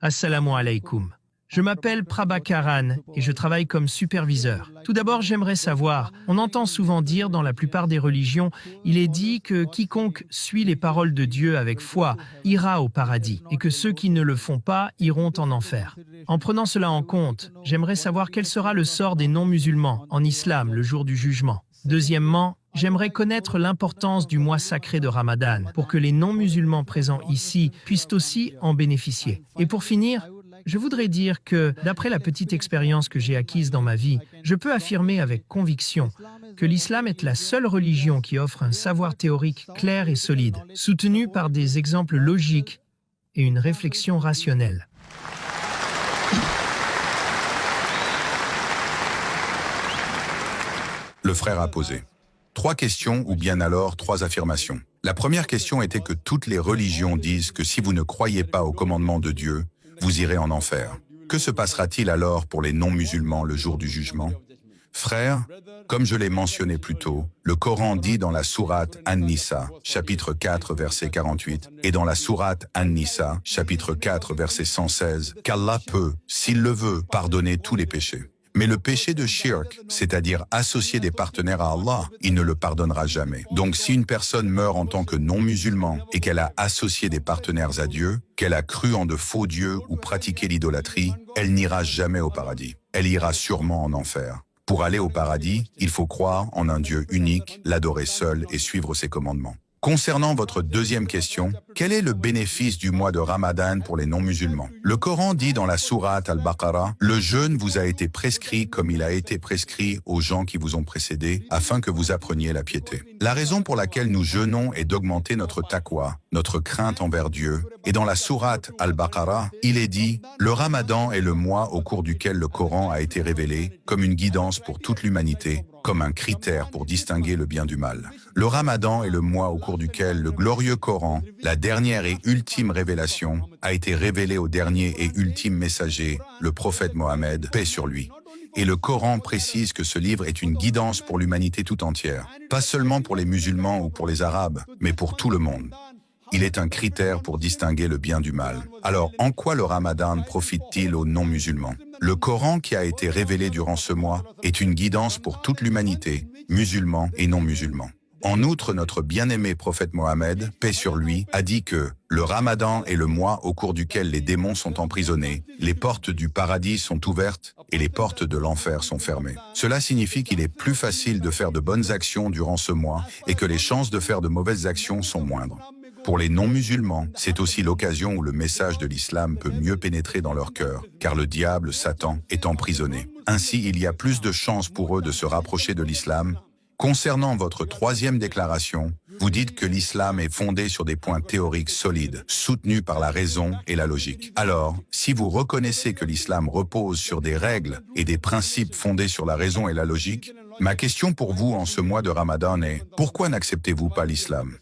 Assalamu alaikum. Je m'appelle Prabhakaran et je travaille comme superviseur. Tout d'abord, j'aimerais savoir, on entend souvent dire dans la plupart des religions, il est dit que quiconque suit les paroles de Dieu avec foi ira au paradis et que ceux qui ne le font pas iront en enfer. En prenant cela en compte, j'aimerais savoir quel sera le sort des non-musulmans en islam le jour du jugement. Deuxièmement, j'aimerais connaître l'importance du mois sacré de Ramadan pour que les non-musulmans présents ici puissent aussi en bénéficier. Et pour finir, je voudrais dire que, d'après la petite expérience que j'ai acquise dans ma vie, je peux affirmer avec conviction que l'islam est la seule religion qui offre un savoir théorique clair et solide, soutenu par des exemples logiques et une réflexion rationnelle. Le frère a posé 3 questions ou bien alors 3 affirmations. La première question était que toutes les religions disent que si vous ne croyez pas au commandement de Dieu, vous irez en enfer. Que se passera-t-il alors pour les non-musulmans le jour du jugement? Frère, comme je l'ai mentionné plus tôt, le Coran dit dans la sourate An-Nisa, chapitre 4, verset 48, et dans la sourate An-Nisa, chapitre 4, verset 116, qu'Allah peut, s'il le veut, pardonner tous les péchés. Mais le péché de shirk, c'est-à-dire associer des partenaires à Allah, il ne le pardonnera jamais. Donc si une personne meurt en tant que non-musulman et qu'elle a associé des partenaires à Dieu, qu'elle a cru en de faux dieux ou pratiqué l'idolâtrie, elle n'ira jamais au paradis. Elle ira sûrement en enfer. Pour aller au paradis, il faut croire en un Dieu unique, l'adorer seul et suivre ses commandements. Concernant votre deuxième question, quel est le bénéfice du mois de Ramadan pour les non-musulmans? Le Coran dit dans la sourate Al-Baqarah, « Le jeûne vous a été prescrit comme il a été prescrit aux gens qui vous ont précédés, afin que vous appreniez la piété. » La raison pour laquelle nous jeûnons est d'augmenter notre taqwa, notre crainte envers Dieu. Et dans la sourate Al-Baqarah, il est dit, « Le Ramadan est le mois au cours duquel le Coran a été révélé, comme une guidance pour toute l'humanité, comme un critère pour distinguer le bien du mal. » Le Ramadan est le mois au cours duquel le glorieux Coran, la dernière et ultime révélation, a été révélé au dernier et ultime messager, le prophète Mohammed, paix sur lui. Et le Coran précise que ce livre est une guidance pour l'humanité tout entière, pas seulement pour les musulmans ou pour les arabes, mais pour tout le monde. Il est un critère pour distinguer le bien du mal. Alors, en quoi le Ramadan profite-t-il aux non-musulmans? Le Coran qui a été révélé durant ce mois est une guidance pour toute l'humanité, musulmans et non-musulmans. En outre, notre bien-aimé prophète Mohammed, paix sur lui, a dit que le Ramadan est le mois au cours duquel les démons sont emprisonnés, les portes du paradis sont ouvertes et les portes de l'enfer sont fermées. Cela signifie qu'il est plus facile de faire de bonnes actions durant ce mois et que les chances de faire de mauvaises actions sont moindres. Pour les non-musulmans, c'est aussi l'occasion où le message de l'islam peut mieux pénétrer dans leur cœur, car le diable, Satan, est emprisonné. Ainsi, il y a plus de chances pour eux de se rapprocher de l'islam. Concernant votre troisième déclaration, vous dites que l'islam est fondé sur des points théoriques solides, soutenus par la raison et la logique. Alors, si vous reconnaissez que l'islam repose sur des règles et des principes fondés sur la raison et la logique, ma question pour vous en ce mois de Ramadan est « Pourquoi n'acceptez-vous pas l'islam ?»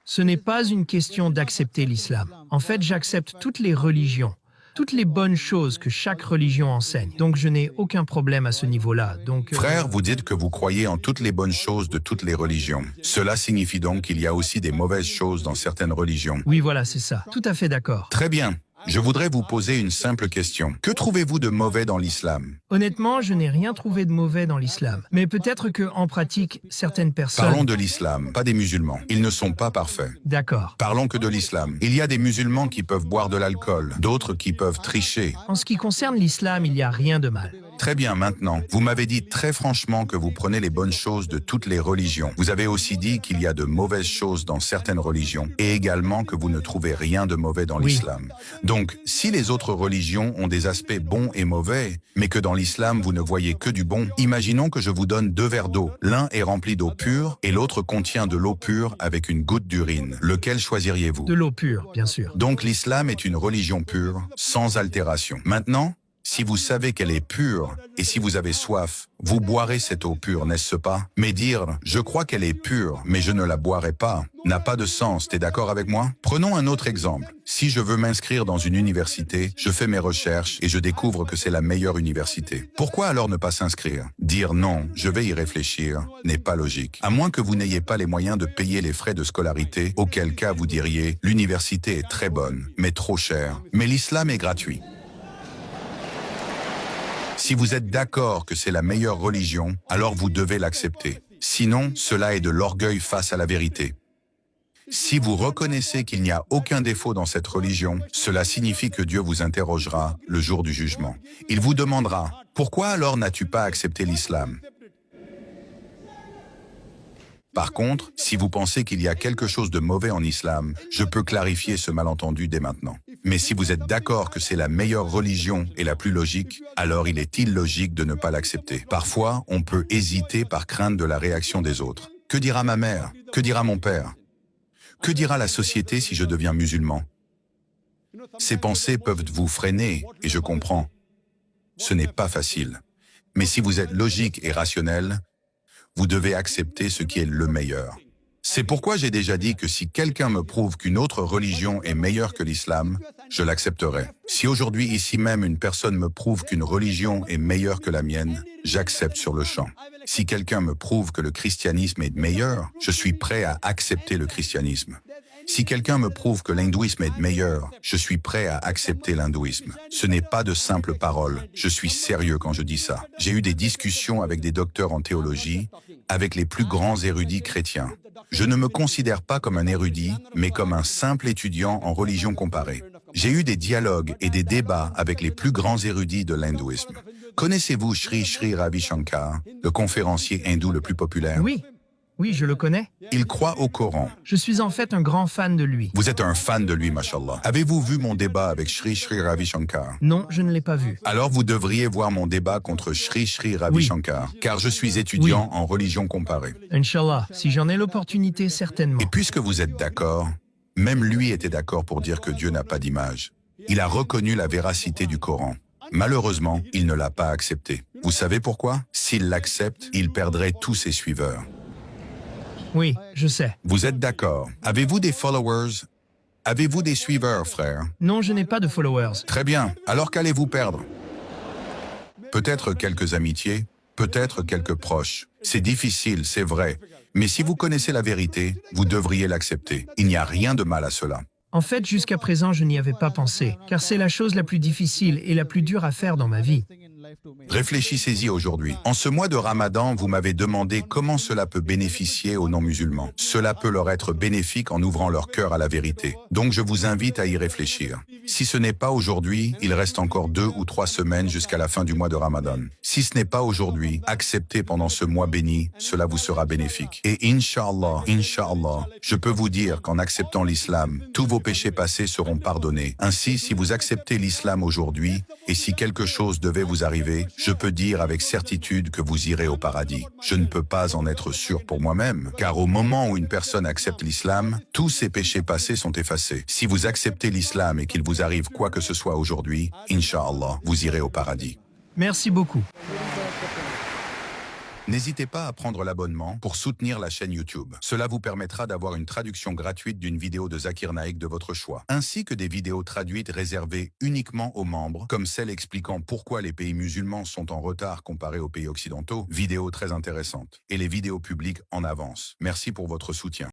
Ce n'est pas une question d'accepter l'islam. En fait, j'accepte toutes les religions, toutes les bonnes choses que chaque religion enseigne. Donc, je n'ai aucun problème à ce niveau-là. Frère, vous dites que vous croyez en toutes les bonnes choses de toutes les religions. Cela signifie donc qu'il y a aussi des mauvaises choses dans certaines religions. Oui, voilà, c'est ça. Tout à fait d'accord. Très bien. Je voudrais vous poser une simple question. Que trouvez-vous de mauvais dans l'islam? Honnêtement, je n'ai rien trouvé de mauvais dans l'islam. Mais peut-être qu'en pratique, certaines personnes... Parlons de l'islam, pas des musulmans. Ils ne sont pas parfaits. D'accord. Parlons que de l'islam. Il y a des musulmans qui peuvent boire de l'alcool, d'autres qui peuvent tricher. En ce qui concerne l'islam, il n'y a rien de mal. Très bien, maintenant, vous m'avez dit très franchement que vous prenez les bonnes choses de toutes les religions. Vous avez aussi dit qu'il y a de mauvaises choses dans certaines religions et également que vous ne trouvez rien de mauvais dans l'islam. Donc, si les autres religions ont des aspects bons et mauvais, mais que dans l'islam vous ne voyez que du bon, imaginons que je vous donne 2 verres d'eau. L'un est rempli d'eau pure et l'autre contient de l'eau pure avec une goutte d'urine. Lequel choisiriez-vous? De l'eau pure, bien sûr. Donc l'islam est une religion pure, sans altération. Maintenant, Si vous savez qu'elle est pure, et si vous avez soif, vous boirez cette eau pure, n'est-ce pas? Mais dire « je crois qu'elle est pure, mais je ne la boirai pas » n'a pas de sens, t'es d'accord avec moi? Prenons un autre exemple. Si je veux m'inscrire dans une université, je fais mes recherches et je découvre que c'est la meilleure université. Pourquoi alors ne pas s'inscrire? Dire « non, je vais y réfléchir » n'est pas logique. À moins que vous n'ayez pas les moyens de payer les frais de scolarité, auquel cas vous diriez « l'université est très bonne, mais trop chère, mais l'islam est gratuit ». Si vous êtes d'accord que c'est la meilleure religion, alors vous devez l'accepter. Sinon, cela est de l'orgueil face à la vérité. Si vous reconnaissez qu'il n'y a aucun défaut dans cette religion, cela signifie que Dieu vous interrogera le jour du jugement. Il vous demandera « Pourquoi alors n'as-tu pas accepté l'islam ?» Par contre, si vous pensez qu'il y a quelque chose de mauvais en islam, je peux clarifier ce malentendu dès maintenant. Mais si vous êtes d'accord que c'est la meilleure religion et la plus logique, alors il est illogique de ne pas l'accepter. Parfois, on peut hésiter par crainte de la réaction des autres. Que dira ma mère? Que dira mon père? Que dira la société si je deviens musulman? Ces pensées peuvent vous freiner, et je comprends. Ce n'est pas facile. Mais si vous êtes logique et rationnel, vous devez accepter ce qui est le meilleur. C'est pourquoi j'ai déjà dit que si quelqu'un me prouve qu'une autre religion est meilleure que l'islam, je l'accepterai. Si aujourd'hui ici même une personne me prouve qu'une religion est meilleure que la mienne, j'accepte sur le champ. Si quelqu'un me prouve que le christianisme est meilleur, je suis prêt à accepter le christianisme. Si quelqu'un me prouve que l'hindouisme est meilleur, je suis prêt à accepter l'hindouisme. Ce n'est pas de simples paroles, je suis sérieux quand je dis ça. J'ai eu des discussions avec des docteurs en théologie, avec les plus grands érudits chrétiens. Je ne me considère pas comme un érudit, mais comme un simple étudiant en religion comparée. J'ai eu des dialogues et des débats avec les plus grands érudits de l'hindouisme. Connaissez-vous Sri Sri Ravi Shankar, le conférencier hindou le plus populaire? Oui, je le connais. Il croit au Coran. Je suis en fait un grand fan de lui. Vous êtes un fan de lui, mashallah. Avez-vous vu mon débat avec Sri Sri Ravi Shankar? Non, je ne l'ai pas vu. Alors vous devriez voir mon débat contre Sri Sri Ravi Oui. Shankar, car je suis étudiant en religion comparée. Inch'Allah, si j'en ai l'opportunité, certainement. Et puisque vous êtes d'accord, même lui était d'accord pour dire que Dieu n'a pas d'image. Il a reconnu la véracité du Coran. Malheureusement, il ne l'a pas accepté. Vous savez pourquoi? S'il l'accepte, il perdrait tous ses suiveurs. Oui, je sais. Vous êtes d'accord? Avez-vous des followers? Avez-vous des suiveurs, frère? Non, je n'ai pas de followers. Très bien. Alors qu'allez-vous perdre? Peut-être quelques amitiés, peut-être quelques proches. C'est difficile, c'est vrai. Mais si vous connaissez la vérité, vous devriez l'accepter. Il n'y a rien de mal à cela. En fait, jusqu'à présent, je n'y avais pas pensé, car c'est la chose la plus difficile et la plus dure à faire dans ma vie. Réfléchissez-y aujourd'hui. En ce mois de Ramadan, vous m'avez demandé comment cela peut bénéficier aux non-musulmans. Cela peut leur être bénéfique en ouvrant leur cœur à la vérité. Donc je vous invite à y réfléchir. Si ce n'est pas aujourd'hui, il reste encore 2 ou 3 semaines jusqu'à la fin du mois de Ramadan. Si ce n'est pas aujourd'hui, acceptez pendant ce mois béni, cela vous sera bénéfique. Et Inch'Allah, Inch'Allah, je peux vous dire qu'en acceptant l'islam, tous vos péchés passés seront pardonnés. Ainsi, si vous acceptez l'islam aujourd'hui, et si quelque chose devait vous arriver, je peux dire avec certitude que vous irez au paradis. Je ne peux pas en être sûr pour moi-même, car au moment où une personne accepte l'islam, tous ses péchés passés sont effacés. Si vous acceptez l'islam et qu'il vous arrive quoi que ce soit aujourd'hui, Inch'Allah, vous irez au paradis. Merci beaucoup. N'hésitez pas à prendre l'abonnement pour soutenir la chaîne YouTube. Cela vous permettra d'avoir une traduction gratuite d'une vidéo de Zakir Naik de votre choix, ainsi que des vidéos traduites réservées uniquement aux membres, comme celle expliquant pourquoi les pays musulmans sont en retard comparés aux pays occidentaux, vidéos très intéressantes, et les vidéos publiques en avance. Merci pour votre soutien.